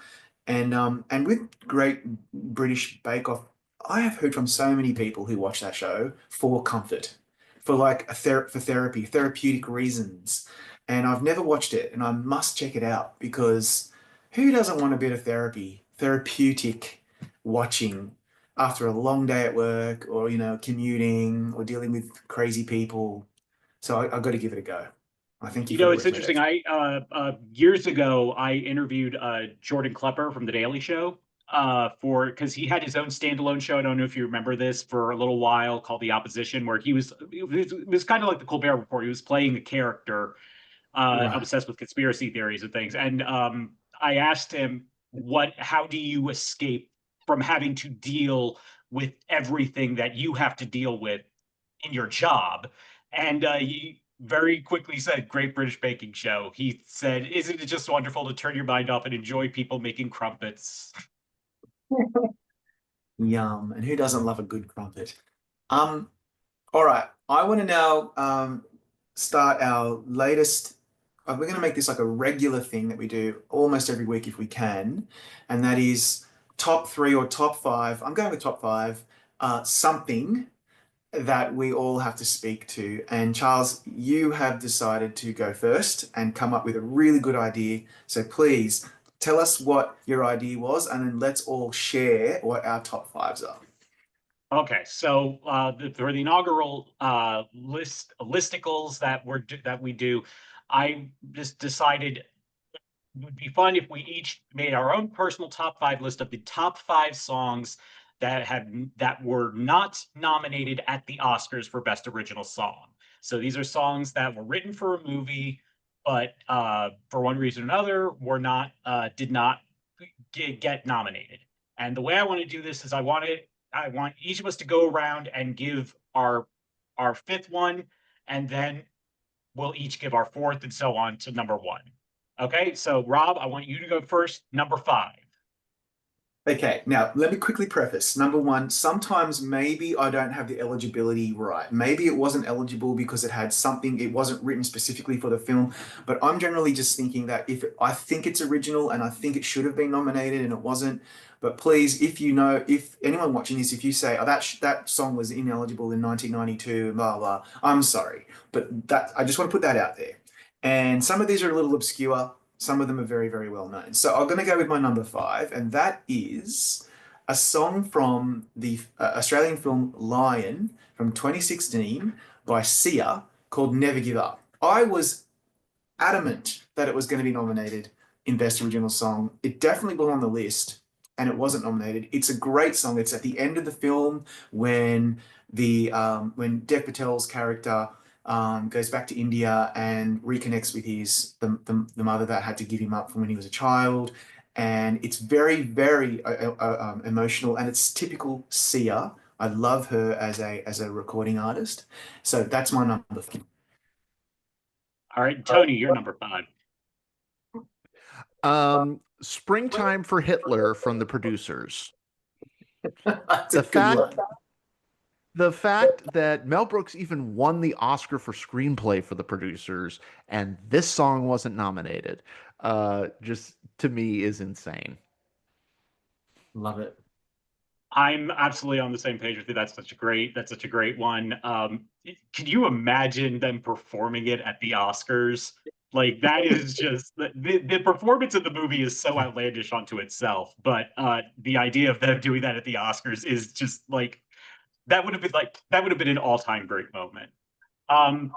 and with Great British Bake Off, I have heard from so many people who watch that show for comfort, for like for therapy, therapeutic reasons, and I've never watched it, and I must check it out because who doesn't want a bit of therapy, therapeutic watching after a long day at work or, commuting or dealing with crazy people? So I've got to give it a go. I thank you
You
for
know,
the
it's interesting.
recommendation.
Years ago I interviewed Jordan Klepper from The Daily Show for because he had his own standalone show. I don't know if you remember this for a little while called The Opposition, where it was kind of like the Colbert Report. He was playing a character
Right.
obsessed with conspiracy theories and things. And I asked him, how do you escape from having to deal with everything that you have to deal with in your job? And he very quickly said, Great British Baking Show. He said, isn't it just wonderful to turn your mind off and enjoy people making crumpets?
Yum. And who doesn't love a good crumpet? Um, all right. I want to now start our latest. We're going to make this like a regular thing that we do almost every week if we can, and that is top three or top five. I'm going with top five. Something that we all have to speak to. And Charles, you have decided to go first and come up with a really good idea. So please tell us what your idea was, and then let's all share what our top fives are.
Okay, so for the inaugural listicles that we do, I just decided it would be fun if we each made our own personal top five list of the top five songs that were not nominated at the Oscars for Best Original Song. So these are songs that were written for a movie, but for one reason or another did not get nominated. And the way I want to do this is I want each of us to go around and give our fifth one, and then we'll each give our fourth and so on to number one. Okay, so Rob, I want you to go first. Number five.
Okay, now let me quickly preface. Number one, sometimes maybe I don't have the eligibility right. Maybe it wasn't eligible because it had something, it wasn't written specifically for the film. But I'm generally just thinking that if I think it's original and I think it should have been nominated and it wasn't. But please, if anyone watching this, if you say, oh, that song was ineligible in 1992, blah, blah, I'm sorry. But I just want to put that out there. And some of these are a little obscure. Some of them are very, very well known. So I'm going to go with my number five, and that is a song from the Australian film Lion from 2016 by Sia called Never Give Up. I was adamant that it was going to be nominated in Best Original Song. It definitely was on the list, and it wasn't nominated. It's a great song. It's at the end of the film when Dev Patel's character goes back to India and reconnects with the mother that had to give him up from when he was a child. And it's very, very emotional, and it's typical Sia. I love her as a recording artist. So that's my number.
All right, Tony, you're number five.
Springtime for Hitler from the producers.
That's a
The
good
fact
one.
the fact that Mel Brooks even won the Oscar for screenplay for the producers and this song wasn't nominated, just to me is insane.
Love it.
I'm absolutely on the same page with you. That's such a great one. Can you imagine them performing it at the Oscars? Like that is just the performance of the movie is so outlandish onto itself, but the idea of them doing that at the Oscars is just like that would have been an all-time great moment. Um,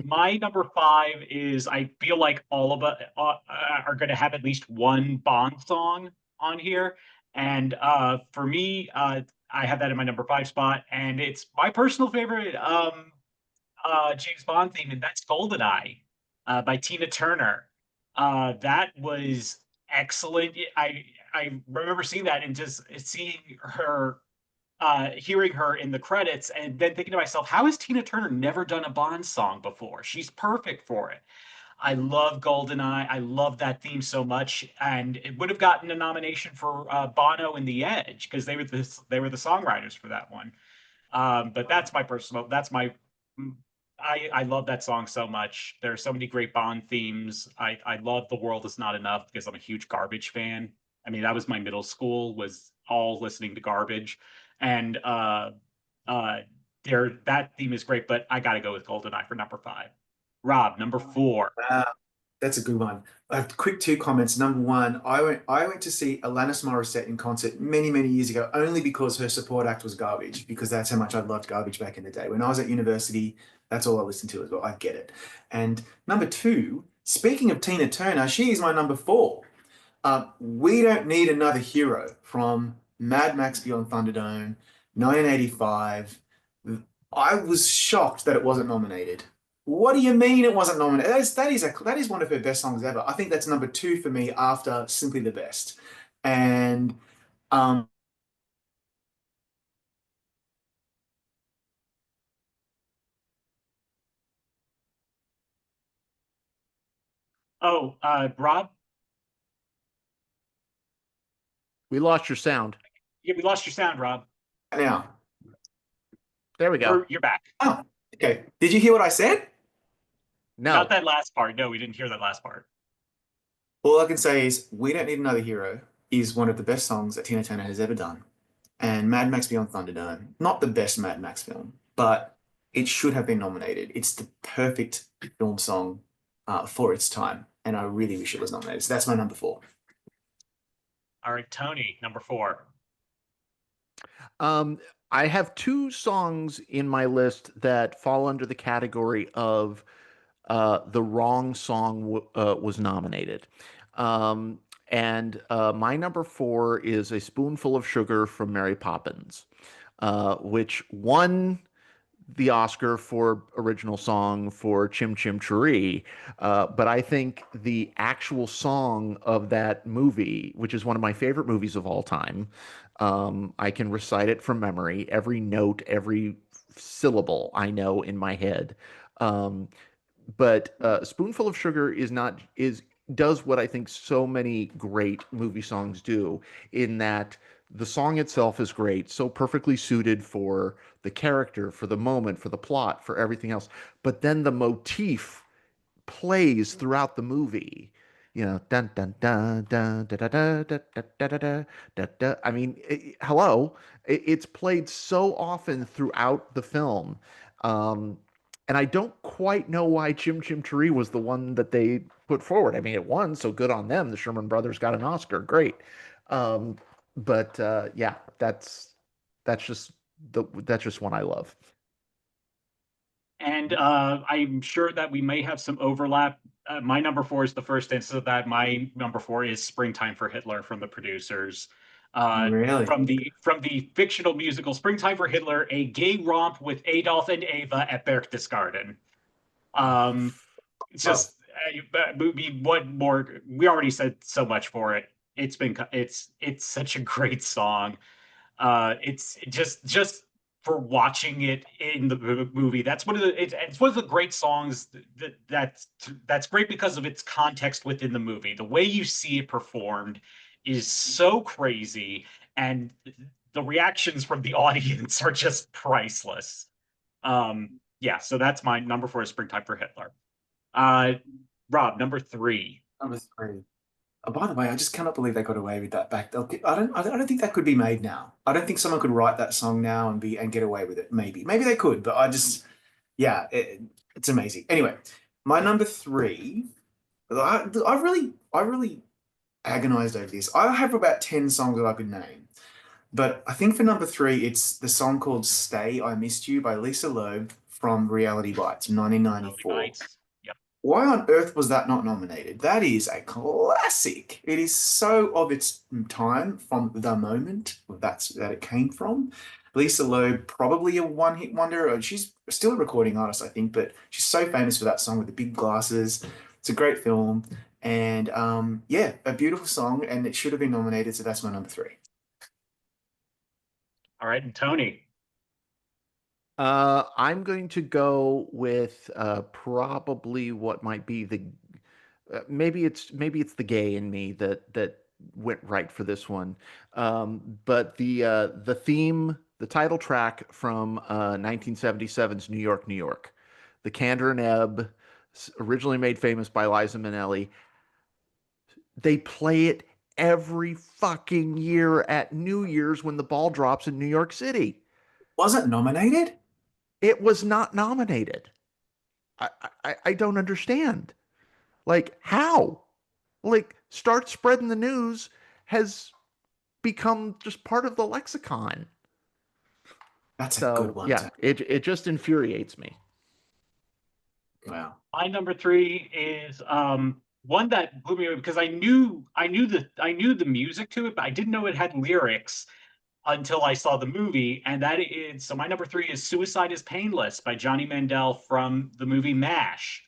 my number five is I feel like all of us are going to have at least one Bond song on here, and for me, I have that in my number five spot, and it's my personal favorite James Bond theme, and that's "GoldenEye" by Tina Turner. That was excellent. I remember seeing that and just seeing her hearing her in the credits and then thinking to myself, how has Tina Turner never done a Bond song before? She's perfect for it. I love GoldenEye. I love that theme so much, and it would have gotten a nomination for Bono and The Edge because they were the songwriters for that one. But that's my personal. That's my. I love that song so much. There are so many great Bond themes. I love The World Is Not Enough because I'm a huge Garbage fan. I mean, that was my middle school was all listening to Garbage, and uh, that theme is great. But I got to go with GoldenEye for number five. Rob, number four.
Wow, that's a good one. I have quick two comments. Number one, I went to see Alanis Morissette in concert many, many years ago, only because her support act was Garbage, because that's how much I loved Garbage back in the day. When I was at university, that's all I listened to as well. I get it. And number two, speaking of Tina Turner, she is my number four. We Don't Need Another Hero from Mad Max Beyond Thunderdome, 1985. I was shocked that it wasn't nominated. What do you mean it wasn't nominated? That is one of her best songs ever. I think that's number two for me after Simply the Best. And um,
Oh, Rob,
We lost your sound.
yeah, we lost your sound, Rob.
now,
There we go.
You're back.
oh, okay. Did you hear what I said?
Not
No.
that last part. No, we didn't hear that last part.
All I can say is We Don't Need Another Hero is one of the best songs that Tina Turner has ever done. And Mad Max Beyond Thunderdome, not the best Mad Max film, but it should have been nominated. It's the perfect film song for its time, and I really wish it was nominated. So that's my number four.
All right, Tony, number four.
Um, I have two songs in my list that fall under the category of the wrong song was nominated. Um, and my number four is A Spoonful of Sugar from Mary Poppins, which won the Oscar for original song for Chim Chim Cheree. But I think the actual song of that movie, which is one of my favorite movies of all time, I can recite it from memory. Every note, every syllable I know in my head. Um, but Spoonful of Sugar is not is does what I think so many great movie songs do, in that the song itself is great, so perfectly suited for the character, for the moment, for the plot, for everything else. But then the motif plays throughout the movie. You know, dun dun dun dun da da da da da da da da da. I mean, hello, it's played so often throughout the film, um, and I don't quite know why Chim Chim Cheree was the one that they put forward. I mean, it won, so good on them. The Sherman Brothers got an Oscar, great. Um, but yeah, that's just that's just one I love.
And I'm sure that we may have some overlap. My number four is the first instance of that. My number four is "Springtime for Hitler" from the producers.
Really?
From the fictional musical "Springtime for Hitler," a gay romp with Adolf and Ava at Berchtesgaden. It's
Oh,
just movie. What more? We already said so much for it. It's such a great song. It's just for watching it in the movie. That's one of the it's one of the great songs that's great because of its context within the movie. The way you see it performed is so crazy, and the reactions from the audience are just priceless. Yeah, so that's my number four is "Springtime for Hitler." Uh, Rob, number three.
number three. By the way, I just cannot believe they got away with that back. I don't think that could be made now. I don't think someone could write that song now and get away with it. Maybe they could, but yeah, it's amazing. Anyway, my number three. I really agonized over this. I have about 10 songs that I could name, but I think for number three, it's the song called "Stay, I Missed You" by Lisa Loeb from Reality Bites,
Early
1994.
Nights. Yep.
Why on earth was that not nominated? That is a classic. It is so of its time from the moment that it came from. Lisa Loeb, probably a one-hit wonder. She's still a recording artist, I think, but she's so famous for that song with the big glasses. It's a great film, and yeah, a beautiful song, and it should have been nominated. So that's my number three.
All right, and Tony.
I'm going to go with probably what might be the maybe it's the gay in me that went right for this one. But the theme, the title track from 1977's New York, New York, the Kander and Ebb, originally made famous by Liza Minnelli. They play it every fucking year at New Year's when the ball drops in New York City.
Wasn't nominated?
It was not nominated. I don't understand. Like, how? Like, start spreading the news has become just part of the lexicon.
That's a good
So
one.
yeah, it just infuriates me.
Wow.
My number three is one that blew me away because I knew the music to it, but I didn't know it had lyrics until I saw the movie. And that is so my number three is "Suicide is Painless" by Johnny Mandel from the movie MASH.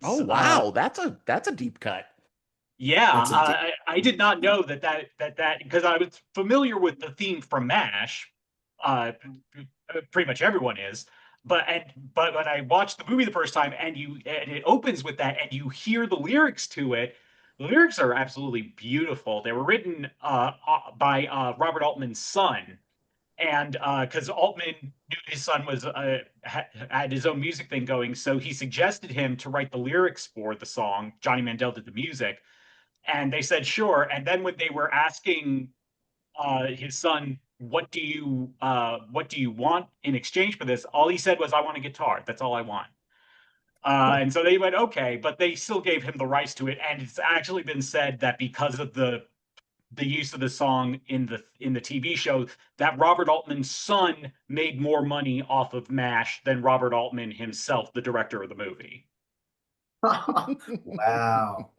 Oh wow, that's a deep cut.
Yeah,
That's a
I did not know that because I was familiar with the theme from MASH. Uh, Pretty much everyone is. But when I watched the movie the first time and it opens with that and you hear the lyrics to it, the lyrics are absolutely beautiful. They were written by Robert Altman's son, and because Altman knew his son was had his own music thing going, so he suggested him to write the lyrics for the song. Johnny Mandel did the music, and they said sure. And then when they were asking his son, what do you want in exchange for this? All he said was, "I want a guitar. That's all I want." And so they went, okay, but they still gave him the rights to it. And it's actually been said that because of the use of the song in the TV show, that Robert Altman's son made more money off of MASH than Robert Altman himself, the director of the movie.
Wow.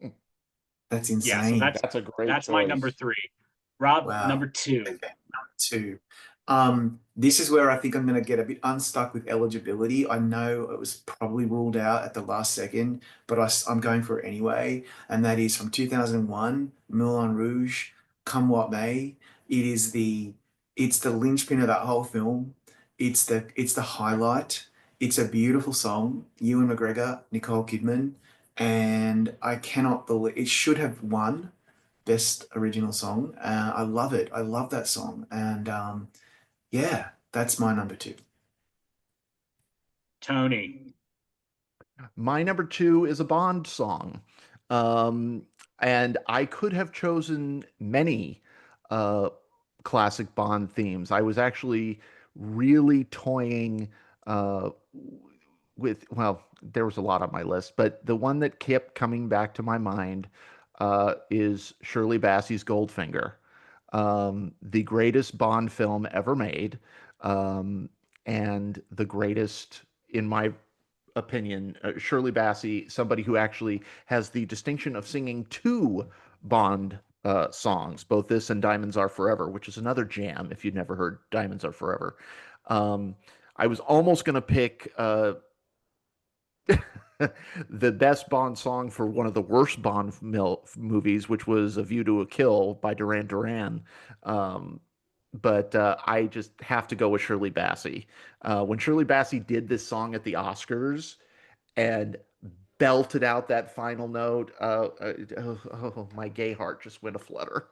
That's
Yeah, so
insane.
That's a great
that's my number
choice.
three. Rob,
Wow.
number two.
Okay, number two. This is where I think I'm going to get a bit unstuck with eligibility. I know it was probably ruled out at the last second, but I'm going for it anyway. And that is from 2001, Moulin Rouge, Come What May. It's the linchpin of that whole film. It's the highlight. It's a beautiful song. Ewan McGregor, Nicole Kidman, and I cannot believe it should have won Best Original Song. I love it. I love that song. And yeah, that's my number two.
Tony.
My number two is a Bond song. Um, and I could have chosen many uh, classic Bond themes. I was actually really toying uh, with, well, there was a lot on my list, but the one that kept coming back to my mind is Shirley Bassey's Goldfinger, the greatest Bond film ever made, um, and the greatest, in my opinion, Shirley Bassey, somebody who actually has the distinction of singing two Bond songs, both this and Diamonds Are Forever, which is another jam if you'd never heard Diamonds Are Forever. Um, I was almost going to pick the best Bond song for one of the worst Bond movies, which was A View to a Kill by Duran Duran. Um, but I just have to go with Shirley Bassey. When Shirley Bassey did this song at the Oscars and belted out that final note, my gay heart just went aflutter.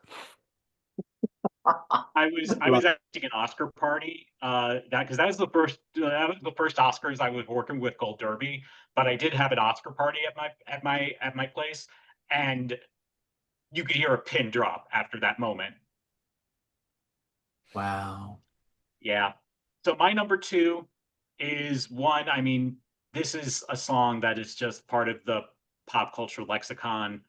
I was actually an Oscar party that because that was the first Oscars I was working with Gold Derby, but I did have an Oscar party at my place, and you could hear a pin drop after that moment.
Wow.
Yeah. So my number two is one, I mean, this is a song that is just part of the pop culture lexicon.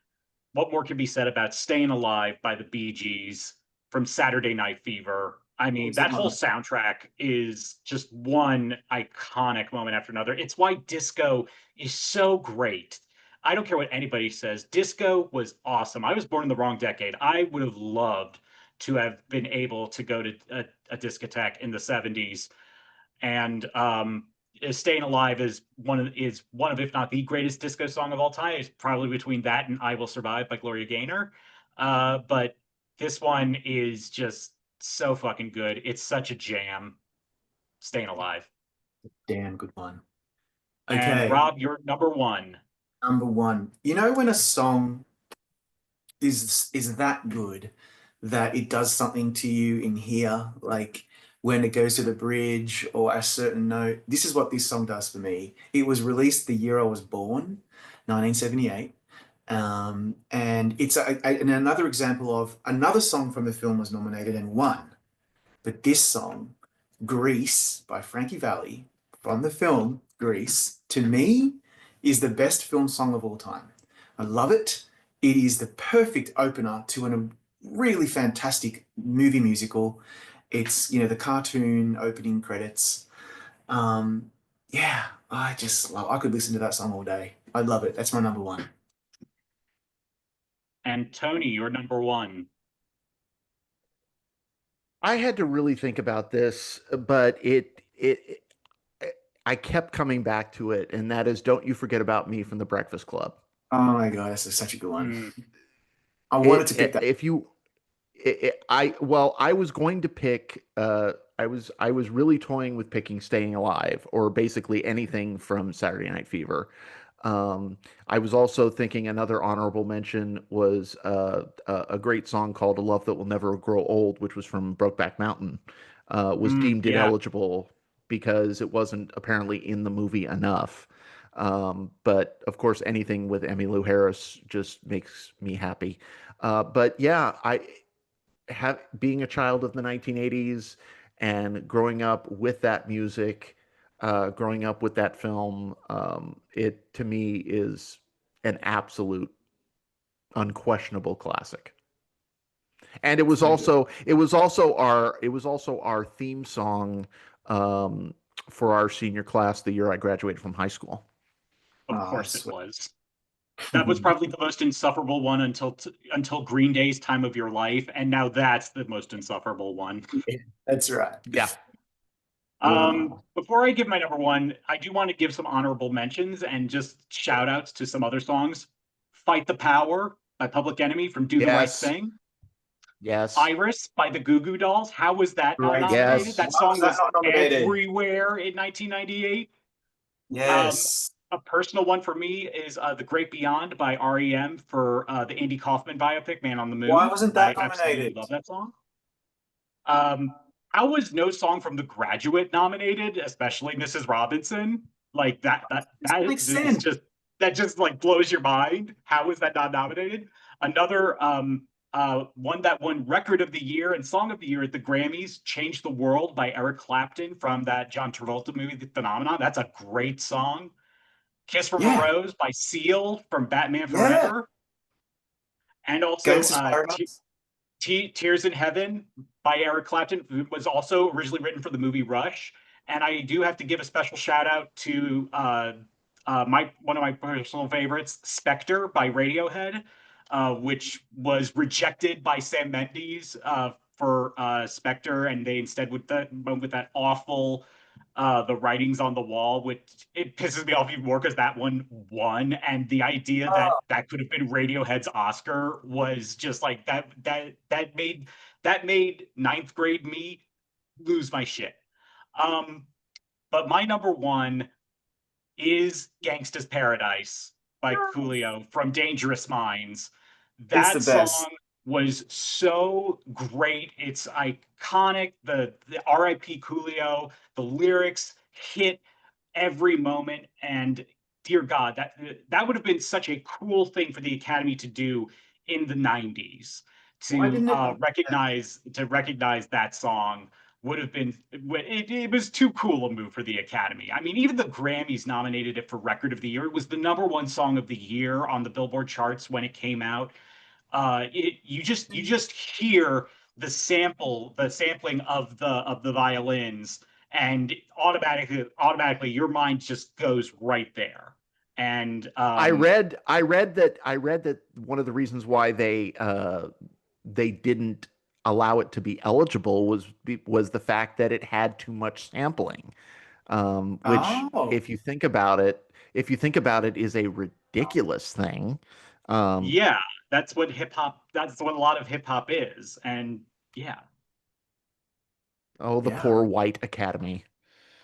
What more can be said about Staying Alive by the Bee Gees from Saturday Night Fever? I
What
mean,
was the
that whole
one?
soundtrack is just one iconic moment after another. It's why disco is so great. I don't care what anybody says. Disco was awesome. I was born in the wrong decade. I would have loved to have been able to go to a discotheque in the 70s. And Staying Alive is one of, if not the greatest disco song of all time. It's probably between that and I Will Survive by Gloria Gaynor. But this one is just so fucking good. It's such a jam. Staying Alive.
Damn good one.
And
Okay,
Rob, you're number one.
number one. You know when a song is that good that it does something to you in here, like when it goes to the bridge or a certain note. This is what this song does for me. It was released the year I was born, 1978. And it's and another example of another song from the film was nominated and won. But this song, Grease by Frankie Valli from the film Grease, to me is the best film song of all time. I love it. It is the perfect opener to a really fantastic movie musical. It's, the cartoon opening credits. Um, yeah, I just love, I could listen to that song all day. I love it. That's my number one.
And Tony, you're number one.
I had to really think about this, but I kept coming back to it, and that is "Don't You Forget About Me" from The Breakfast Club.
Oh my God, that's such a good one.
Mm,
I wanted to pick that.
If you I was going to pick I was really toying with picking Staying Alive or basically anything from Saturday Night Fever. I was also thinking another honorable mention was a great song called "A Love That Will Never Grow Old," which was from Brokeback Mountain. Was deemed
yeah.
ineligible because it wasn't apparently in the movie enough. But of course, anything with Emmylou Harris just makes me happy. But yeah, I have being a child of the 1980s and growing up with that music, growing up with that film, it to me is an absolute unquestionable classic. And
So good.
it was also our theme song for our senior class the year I graduated from high school.
Of
Oh,
course it
sweet.
was. That was probably the most insufferable one until Green Day's Time of Your Life, and now that's the most insufferable one.
Yeah, that's right.
Yeah.
Before I give my number one, I do want to give some honorable mentions and just shout outs to some other songs. Fight the Power by Public Enemy from Do the Right
Yes.
Thing.
Yes.
Iris by the Goo Goo Dolls. How was that not
Great song.
nominated?
Yes.
That
Why was
song
that
was
not nominated?
everywhere in 1998. Um,
Yes.
a personal one for me is The Great Beyond by REM for the Andy Kaufman biopic, Man on the
Why
Moon.
wasn't
I
that
absolutely
nominated?
love that song. How was no song from The Graduate nominated, especially Mrs. Robinson? Like
Doesn't make
is
sense.
just that just like blows your mind. How is that not nominated? Another one that won Record of the Year and Song of the Year at the Grammys, "Change the World" by Eric Clapton from that John Travolta movie, The Phenomenon. That's a great song. "Kiss from a
Yeah.
Rose" by Seal from Batman
Yeah.
Forever. And also
Gangsta's Paradise.
Tears in Heaven by Eric Clapton was also originally written for the movie Rush. And I do have to give a special shout out to my one of my personal favorites, Spectre by Radiohead, which was rejected by Sam Mendes for Spectre, and they instead went with that awful The Writings on the Wall, which it pisses me off even more because that one won, and the idea that
Oh,
that could have been Radiohead's Oscar was just like that made ninth grade me lose my shit. Um, but my number one is "Gangsta's Paradise" by Coolio from Dangerous Minds.
it's the
That
best.
song was so great. It's iconic. The R.I.P. Coolio, the lyrics hit every moment. And dear God, that would have been such a cool thing for the Academy to do in the 90s
Why
to
didn't it?
recognize that song would have been it was too cool a move for the Academy. I mean, even the Grammys nominated it for Record of the Year. It was the #1 song of the year on the Billboard charts when it came out. You just hear the sampling of the violins, and automatically your mind just goes right there. And
I read that one of the reasons why they didn't allow it to be eligible was the fact that it had too much sampling, which
Oh,
if you think about it, is a ridiculous thing. Um,
yeah, that's what a lot of hip hop is. And yeah,
oh, the
yeah.
poor white academy.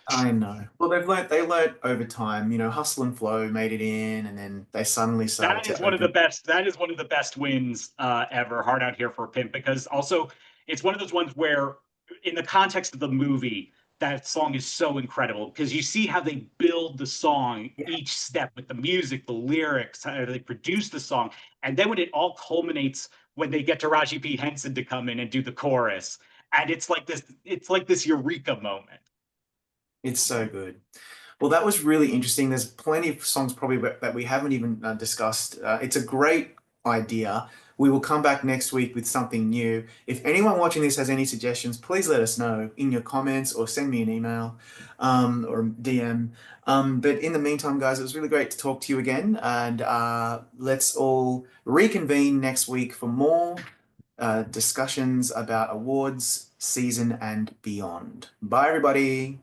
I know. Well, they learnt over time, Hustle and Flow made it in, and then they suddenly started
that is
to
one of the
open.
best. That is one of the best wins ever. Hard Out Here for a Pimp, because also it's one of those ones where, in the context of the movie, that song is so incredible because you see how they build the song
Yeah,
each step with the music, the lyrics, how they produce the song, and then when it all culminates when they get Taraji P Henson to come in and do the chorus, and it's like this eureka moment.
it's so good. Well, that was really interesting. There's plenty of songs probably that we haven't even discussed. It's a great idea. We will come back next week with something new. If anyone watching this has any suggestions, please let us know in your comments or send me an email or DM. But in the meantime, guys, it was really great to talk to you again. And let's all reconvene next week for more discussions about awards season and beyond. Bye, everybody.